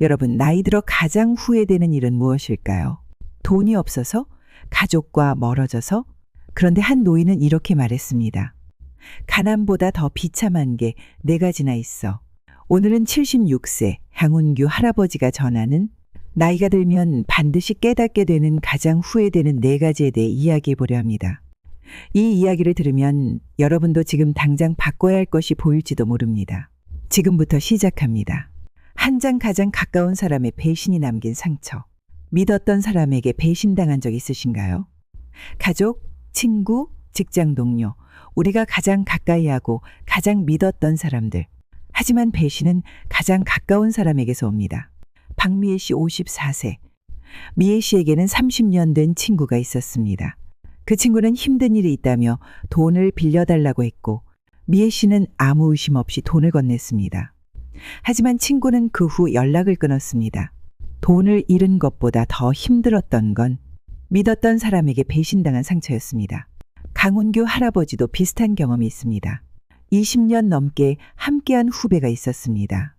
여러분, 나이 들어 가장 후회되는 일은 무엇일까요? 돈이 없어서? 가족과 멀어져서? 그런데 한 노인은 이렇게 말했습니다. 가난보다 더 비참한 게 네 가지나 있어. 오늘은 76세 향운규 할아버지가 전하는 나이가 들면 반드시 깨닫게 되는 가장 후회되는 네 가지에 대해 이야기해 보려 합니다. 이 이야기를 들으면 여러분도 지금 당장 바꿔야 할 것이 보일지도 모릅니다. 지금부터 시작합니다. 한 장 가장 가까운 사람의 배신이 남긴 상처. 믿었던 사람에게 배신당한 적 있으신가요? 가족, 친구, 직장 동료, 우리가 가장 가까이 하고 가장 믿었던 사람들. 하지만 배신은 가장 가까운 사람에게서 옵니다. 박미애 씨 54세. 미애 씨에게는 30년 된 친구가 있었습니다. 그 친구는 힘든 일이 있다며 돈을 빌려달라고 했고 미애 씨는 아무 의심 없이 돈을 건넸습니다. 하지만 친구는 그 후 연락을 끊었습니다. 돈을 잃은 것보다 더 힘들었던 건 믿었던 사람에게 배신당한 상처였습니다. 강운규 할아버지도 비슷한 경험이 있습니다. 20년 넘게 함께한 후배가 있었습니다.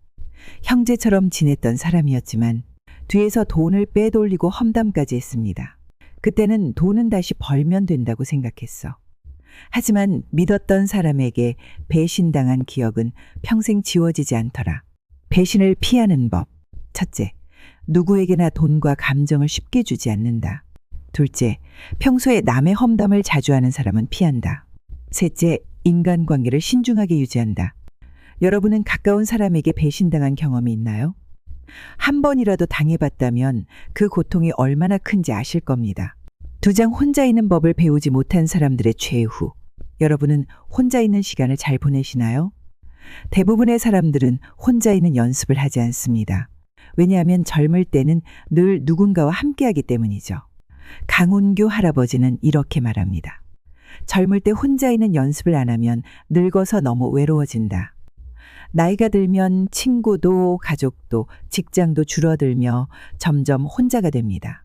형제처럼 지냈던 사람이었지만 뒤에서 돈을 빼돌리고 험담까지 했습니다. 그때는 돈은 다시 벌면 된다고 생각했어. 하지만 믿었던 사람에게 배신당한 기억은 평생 지워지지 않더라. 배신을 피하는 법. 첫째, 누구에게나 돈과 감정을 쉽게 주지 않는다. 둘째, 평소에 남의 험담을 자주 하는 사람은 피한다. 셋째, 인간관계를 신중하게 유지한다. 여러분은 가까운 사람에게 배신당한 경험이 있나요? 한 번이라도 당해봤다면 그 고통이 얼마나 큰지 아실 겁니다. 두 장 혼자 있는 법을 배우지 못한 사람들의 최후. 여러분은 혼자 있는 시간을 잘 보내시나요? 대부분의 사람들은 혼자 있는 연습을 하지 않습니다. 왜냐하면 젊을 때는 늘 누군가와 함께하기 때문이죠. 강운규 할아버지는 이렇게 말합니다. 젊을 때 혼자 있는 연습을 안 하면 늙어서 너무 외로워진다. 나이가 들면 친구도 가족도 직장도 줄어들며 점점 혼자가 됩니다.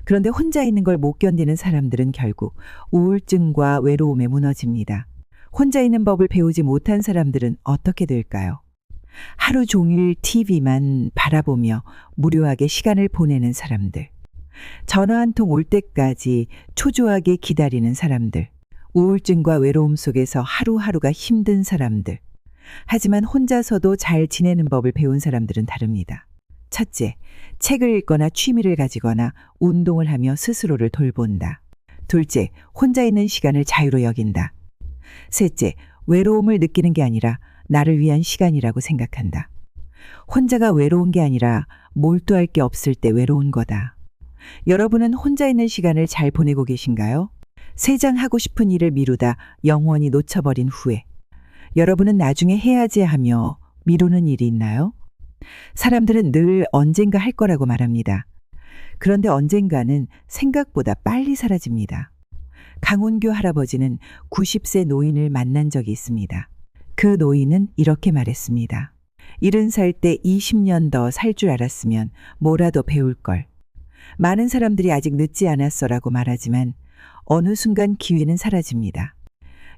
그런데 혼자 있는 걸 못 견디는 사람들은 결국 우울증과 외로움에 무너집니다. 혼자 있는 법을 배우지 못한 사람들은 어떻게 될까요? 하루 종일 TV만 바라보며 무료하게 시간을 보내는 사람들. 전화 한 통 올 때까지 초조하게 기다리는 사람들. 우울증과 외로움 속에서 하루하루가 힘든 사람들. 하지만 혼자서도 잘 지내는 법을 배운 사람들은 다릅니다. 첫째, 책을 읽거나 취미를 가지거나 운동을 하며 스스로를 돌본다. 둘째, 혼자 있는 시간을 자유로 여긴다. 셋째, 외로움을 느끼는 게 아니라 나를 위한 시간이라고 생각한다. 혼자가 외로운 게 아니라 몰두할 게 없을 때 외로운 거다. 여러분은 혼자 있는 시간을 잘 보내고 계신가요? 세 장 하고 싶은 일을 미루다 영원히 놓쳐버린 후에 여러분은 나중에 해야지 하며 미루는 일이 있나요? 사람들은 늘 언젠가 할 거라고 말합니다. 그런데 언젠가는 생각보다 빨리 사라집니다. 강운규 할아버지는 90세 노인을 만난 적이 있습니다. 그 노인은 이렇게 말했습니다. 70살 때 20년 더 살 줄 알았으면 뭐라도 배울 걸. 많은 사람들이 아직 늦지 않았어라고 말하지만 어느 순간 기회는 사라집니다.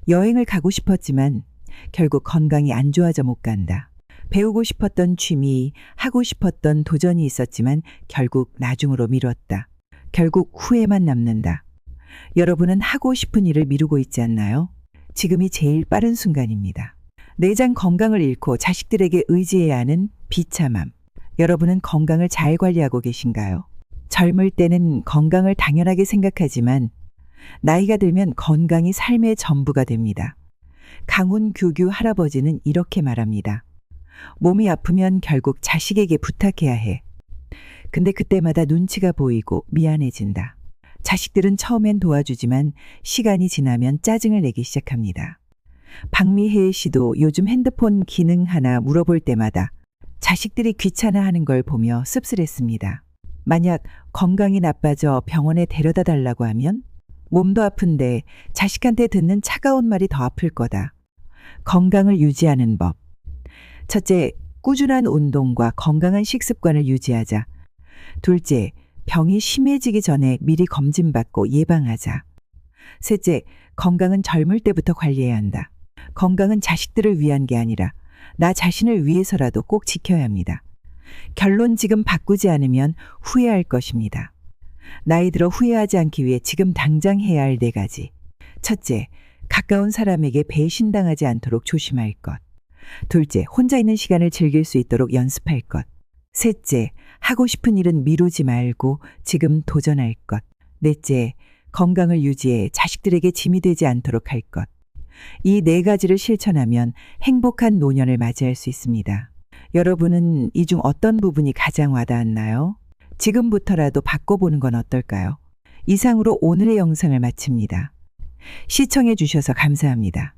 여행을 가고 싶었지만 결국 건강이 안 좋아져 못 간다. 배우고 싶었던 취미, 하고 싶었던 도전이 있었지만 결국 나중으로 미뤘다. 결국 후회만 남는다. 여러분은 하고 싶은 일을 미루고 있지 않나요? 지금이 제일 빠른 순간입니다. 내장 건강을 잃고 자식들에게 의지해야 하는 비참함. 여러분은 건강을 잘 관리하고 계신가요? 젊을 때는 건강을 당연하게 생각하지만 나이가 들면 건강이 삶의 전부가 됩니다. 강운규 할아버지는 이렇게 말합니다. 몸이 아프면 결국 자식에게 부탁해야 해. 근데 그때마다 눈치가 보이고 미안해진다. 자식들은 처음엔 도와주지만 시간이 지나면 짜증을 내기 시작합니다. 박미혜 씨도 요즘 핸드폰 기능 하나 물어볼 때마다 자식들이 귀찮아하는 걸 보며 씁쓸했습니다. 만약 건강이 나빠져 병원에 데려다 달라고 하면 몸도 아픈데 자식한테 듣는 차가운 말이 더 아플 거다. 건강을 유지하는 법. 첫째, 꾸준한 운동과 건강한 식습관을 유지하자. 둘째, 병이 심해지기 전에 미리 검진받고 예방하자. 셋째, 건강은 젊을 때부터 관리해야 한다. 건강은 자식들을 위한 게 아니라 나 자신을 위해서라도 꼭 지켜야 합니다. 결론 지금 바꾸지 않으면 후회할 것입니다. 나이 들어 후회하지 않기 위해 지금 당장 해야 할 4가지. 첫째, 가까운 사람에게 배신당하지 않도록 조심할 것. 둘째, 혼자 있는 시간을 즐길 수 있도록 연습할 것. 셋째, 하고 싶은 일은 미루지 말고 지금 도전할 것. 넷째, 건강을 유지해 자식들에게 짐이 되지 않도록 할 것. 이 4가지를 실천하면 행복한 노년을 맞이할 수 있습니다. 여러분은 이 중 어떤 부분이 가장 와닿았나요? 지금부터라도 바꿔보는 건 어떨까요? 이상으로 오늘의 영상을 마칩니다. 시청해 주셔서 감사합니다.